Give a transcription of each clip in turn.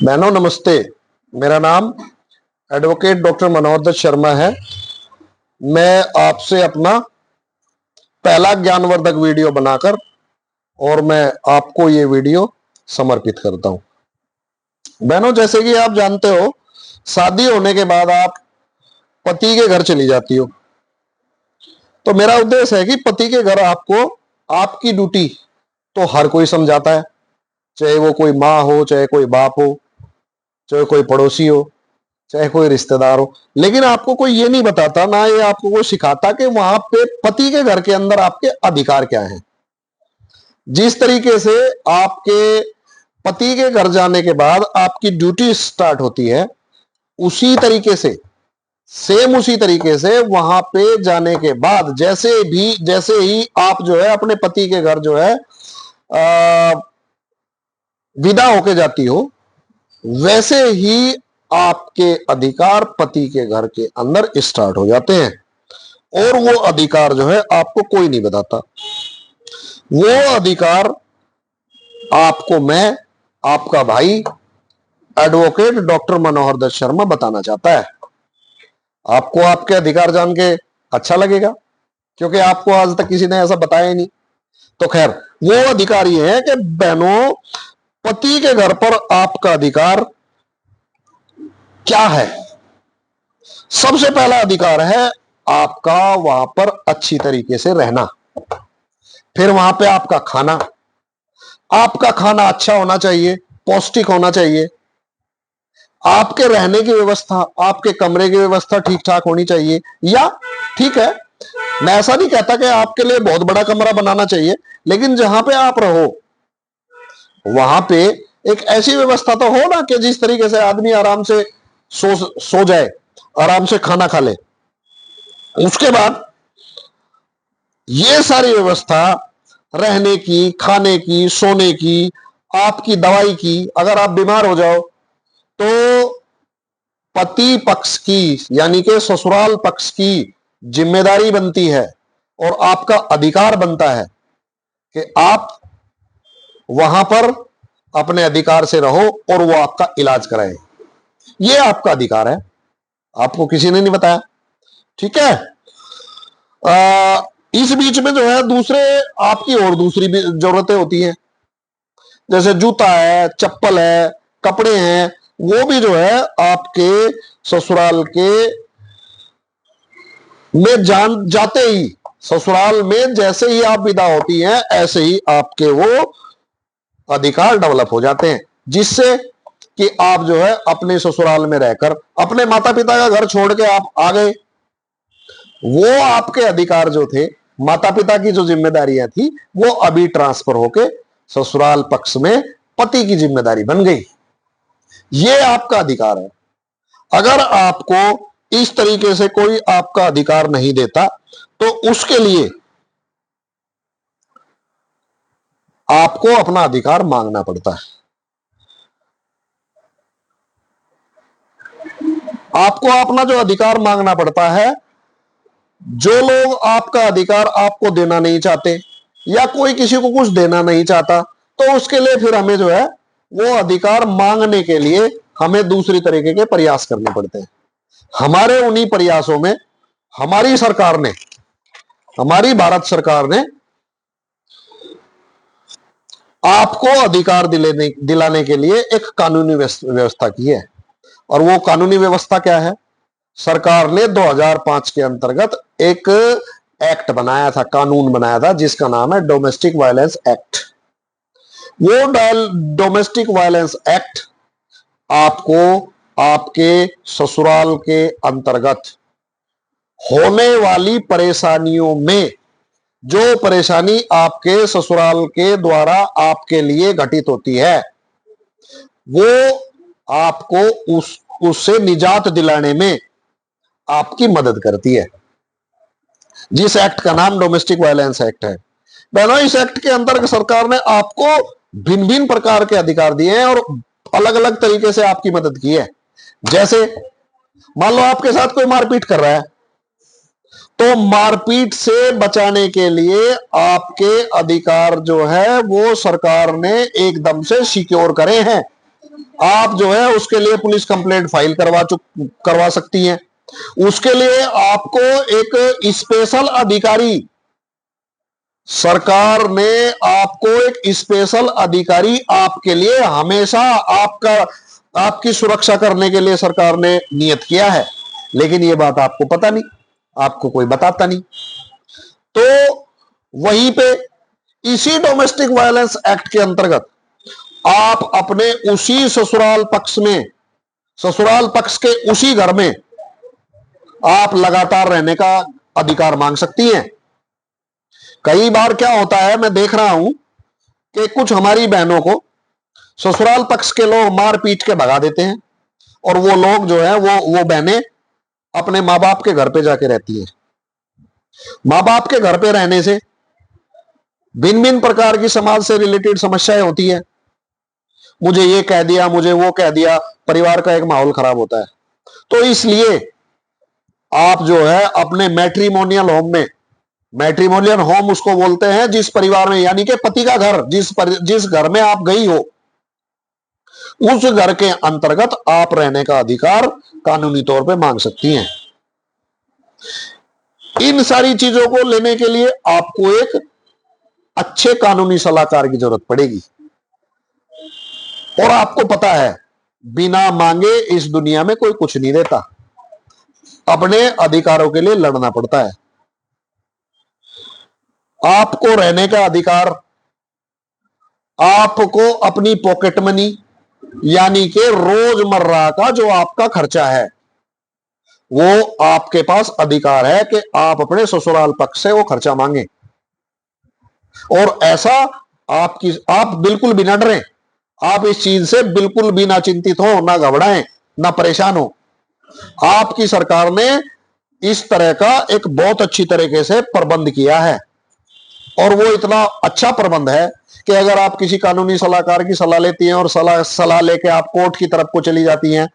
बहनों नमस्ते। मेरा नाम एडवोकेट डॉक्टर मनोहर दत्त शर्मा है। मैं आपसे अपना पहला ज्ञानवर्धक वीडियो बनाकर और मैं आपको ये वीडियो समर्पित करता हूं। बहनों, जैसे कि आप जानते हो, शादी होने के बाद आप पति के घर चली जाती हो। तो मेरा उद्देश्य है कि पति के घर आपको आपकी ड्यूटी तो हर कोई समझाता है, चाहे वो कोई माँ हो, चाहे कोई बाप हो, चाहे कोई पड़ोसी हो, चाहे कोई रिश्तेदार हो, लेकिन आपको कोई ये नहीं बताता, ना ये आपको कोई सिखाता कि वहां पे पति के घर के अंदर आपके अधिकार क्या हैं। जिस तरीके से आपके पति के घर जाने के बाद आपकी ड्यूटी स्टार्ट होती है, उसी तरीके से उसी तरीके से वहां पे जाने के बाद जैसे ही आप जो है अपने पति के घर जो है विदा होके जाती हो, वैसे ही आपके अधिकार पति के घर के अंदर स्टार्ट हो जाते हैं। और वो अधिकार जो है आपको कोई नहीं बताता। वो अधिकार आपको मैं, आपका भाई एडवोकेट डॉक्टर मनोहर दत्त शर्मा बताना चाहता है। आपको आपके अधिकार जान के अच्छा लगेगा, क्योंकि आपको आज तक किसी ने ऐसा बताया ही नहीं। तो खैर, वो अधिकार ये है कि बहनों, पति के घर पर आपका अधिकार क्या है। सबसे पहला अधिकार है आपका वहां पर अच्छी तरीके से रहना। फिर वहां पे आपका खाना अच्छा होना चाहिए, पौष्टिक होना चाहिए। आपके रहने की व्यवस्था, आपके कमरे की व्यवस्था ठीक ठाक होनी चाहिए। या ठीक है, मैं ऐसा नहीं कहता कि आपके लिए बहुत बड़ा कमरा बनाना चाहिए, लेकिन जहां पे आप रहो वहां पे एक ऐसी व्यवस्था तो हो ना कि जिस तरीके से आदमी आराम से सो जाए, आराम से खाना खा ले। उसके बाद ये सारी व्यवस्था रहने की, खाने की, सोने की, आपकी दवाई की, अगर आप बीमार हो जाओ तो पति पक्ष की यानी कि ससुराल पक्ष की जिम्मेदारी बनती है और आपका अधिकार बनता है कि आप वहां पर अपने अधिकार से रहो और वो आपका इलाज कराए। ये आपका अधिकार है, आपको किसी ने नहीं बताया। ठीक है। इस बीच में जो है दूसरे आपकी और दूसरी भी जरूरतें होती हैं, जैसे जूता है, चप्पल है, कपड़े हैं। वो भी जो है आपके ससुराल के में जाते ही, ससुराल में जैसे ही आप विदा होती हैं, ऐसे ही आपके वो अधिकार डेवलप हो जाते हैं, जिससे कि आप जो है अपने ससुराल में रहकर अपने माता पिता का घर छोड़ के आप आ गए। वो आपके अधिकार जो थे, माता पिता की जो जिम्मेदारियां थी, वो अभी ट्रांसफर होके ससुराल पक्ष में पति की जिम्मेदारी बन गई। ये आपका अधिकार है। अगर आपको इस तरीके से कोई आपका अधिकार नहीं देता, तो उसके लिए आपको अपना अधिकार मांगना पड़ता है। आपको अपना जो अधिकार मांगना पड़ता है, जो लोग आपका अधिकार आपको देना नहीं चाहते या कोई किसी को कुछ देना नहीं चाहता, तो उसके लिए फिर हमें जो है वो अधिकार मांगने के लिए हमें दूसरी तरीके के प्रयास करने पड़ते हैं। हमारे उन्हीं प्रयासों में हमारी सरकार ने, हमारी भारत सरकार ने आपको अधिकार दिलाने के लिए एक कानूनी व्यवस्था की है। और वो कानूनी व्यवस्था क्या है? सरकार ने 2005 के अंतर्गत एक एक्ट बनाया था, कानून बनाया था, जिसका नाम है डोमेस्टिक वायलेंस एक्ट। वो डोमेस्टिक वायलेंस एक्ट आपको आपके ससुराल के अंतर्गत होने वाली परेशानियों में, जो परेशानी आपके ससुराल के द्वारा आपके लिए घटित होती है, वो आपको उससे निजात दिलाने में आपकी मदद करती है, जिस एक्ट का नाम डोमेस्टिक वायलेंस एक्ट है। बहनों, इस एक्ट के अंतर्गत सरकार ने आपको भिन्न भिन्न प्रकार के अधिकार दिए हैं और अलग अलग तरीके से आपकी मदद की है। जैसे मान लो आपके साथ कोई मारपीट कर रहा है, तो मारपीट से बचाने के लिए आपके अधिकार जो है वो सरकार ने एकदम से सिक्योर करे हैं। आप जो है उसके लिए पुलिस कंप्लेंट फाइल करवा सकती हैं। उसके लिए आपको एक स्पेशल अधिकारी, सरकार ने आपको एक स्पेशल अधिकारी आपके लिए हमेशा आपकी सुरक्षा करने के लिए सरकार ने नियत किया है, लेकिन ये बात आपको पता नहीं, आपको कोई बताता नहीं। तो वहीं पे इसी डोमेस्टिक वायलेंस एक्ट के अंतर्गत आप अपने उसी ससुराल पक्ष के उसी घर में आप लगातार रहने का अधिकार मांग सकती हैं। कई बार क्या होता है, मैं देख रहा हूं कि कुछ हमारी बहनों को ससुराल पक्ष के लोग मार पीट के भगा देते हैं, और वो लोग जो है वो बहनें अपने माँ बाप के घर पे जाके रहती है। माँ बाप के घर पे रहने से भिन्न भिन्न प्रकार की समाज से रिलेटेड समस्याएं होती है। मुझे ये कह दिया, मुझे वो कह दिया, परिवार का एक माहौल खराब होता है। तो इसलिए आप जो है अपने मैट्रिमोनियल होम उसको बोलते हैं जिस परिवार में, यानी कि पति का घर, जिस घर में आप गई हो, उस घर के अंतर्गत आप रहने का अधिकार कानूनी तौर पे मांग सकती हैं। इन सारी चीजों को लेने के लिए आपको एक अच्छे कानूनी सलाहकार की जरूरत पड़ेगी। और आपको पता है, बिना मांगे इस दुनिया में कोई कुछ नहीं देता, अपने अधिकारों के लिए लड़ना पड़ता है। आपको रहने का अधिकार, आपको अपनी पॉकेट मनी यानी कि रोजमर्रा का जो आपका खर्चा है, वो आपके पास अधिकार है कि आप अपने ससुराल पक्ष से वो खर्चा मांगे। और ऐसा आप बिल्कुल भी ना डरें, आप इस चीज से बिल्कुल भी ना चिंतित हो, ना घबराएं, ना परेशान हो। आपकी सरकार ने इस तरह का एक बहुत अच्छी तरीके से प्रबंध किया है, और वो इतना अच्छा प्रबंध है कि अगर आप किसी कानूनी सलाहकार की सलाह लेती हैं और सलाह लेके आप कोर्ट की तरफ को चली जाती हैं,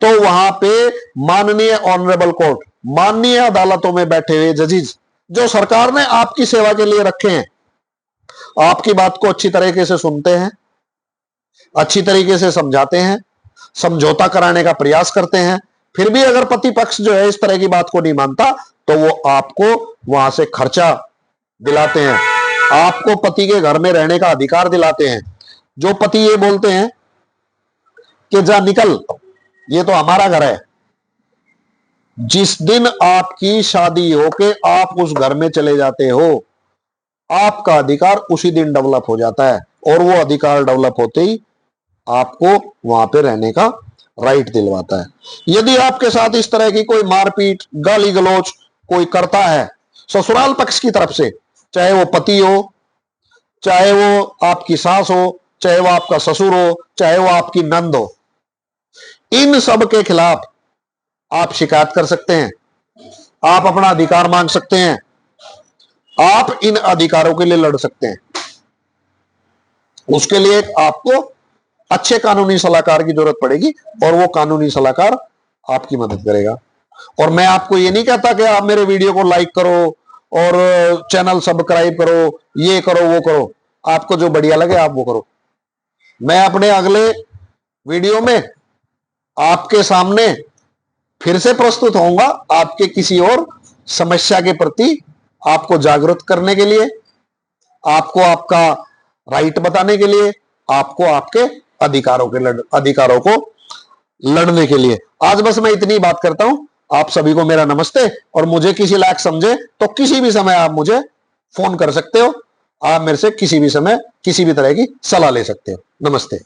तो वहां पे माननीय ऑनरेबल कोर्ट, माननीय अदालतों में बैठे हुए जजेस जो सरकार ने आपकी सेवा के लिए रखे हैं, आपकी बात को अच्छी तरीके से सुनते हैं, अच्छी तरीके से समझाते हैं, समझौता कराने का प्रयास करते हैं। फिर भी अगर पति पक्ष जो है इस तरह की बात को नहीं मानता, तो वो आपको वहां से खर्चा दिलाते हैं, आपको पति के घर में रहने का अधिकार दिलाते हैं। जो पति ये बोलते हैं कि जा निकल, ये तो हमारा घर है, जिस दिन आपकी शादी हो के आप उस घर में चले जाते हो, आपका अधिकार उसी दिन डेवलप हो जाता है, और वो अधिकार डेवलप होते ही आपको वहां पे रहने का राइट दिलवाता है। यदि आपके साथ इस तरह की कोई मारपीट, गाली गलौज कोई करता है ससुराल पक्ष की तरफ से, चाहे वो पति हो, चाहे वो आपकी सास हो, चाहे वो आपका ससुर हो, चाहे वो आपकी नंद हो, इन सब के खिलाफ आप शिकायत कर सकते हैं, आप अपना अधिकार मांग सकते हैं, आप इन अधिकारों के लिए लड़ सकते हैं। उसके लिए आपको अच्छे कानूनी सलाहकार की जरूरत पड़ेगी, और वो कानूनी सलाहकार आपकी मदद करेगा। और मैं आपको ये नहीं कहता कि आप मेरे वीडियो को लाइक करो और चैनल सब्सक्राइब करो, ये करो वो करो, आपको जो बढ़िया लगे आप वो करो। मैं अपने अगले वीडियो में आपके सामने फिर से प्रस्तुत होऊंगा, आपके किसी और समस्या के प्रति आपको जागरूक करने के लिए, आपको आपका राइट बताने के लिए, आपको आपके अधिकारों को लड़ने के लिए। आज बस मैं इतनी बात करता हूं। आप सभी को मेरा नमस्ते, और मुझे किसी लायक समझे तो किसी भी समय आप मुझे फोन कर सकते हो, आप मेरे से किसी भी समय किसी भी तरह की सलाह ले सकते हो। नमस्ते।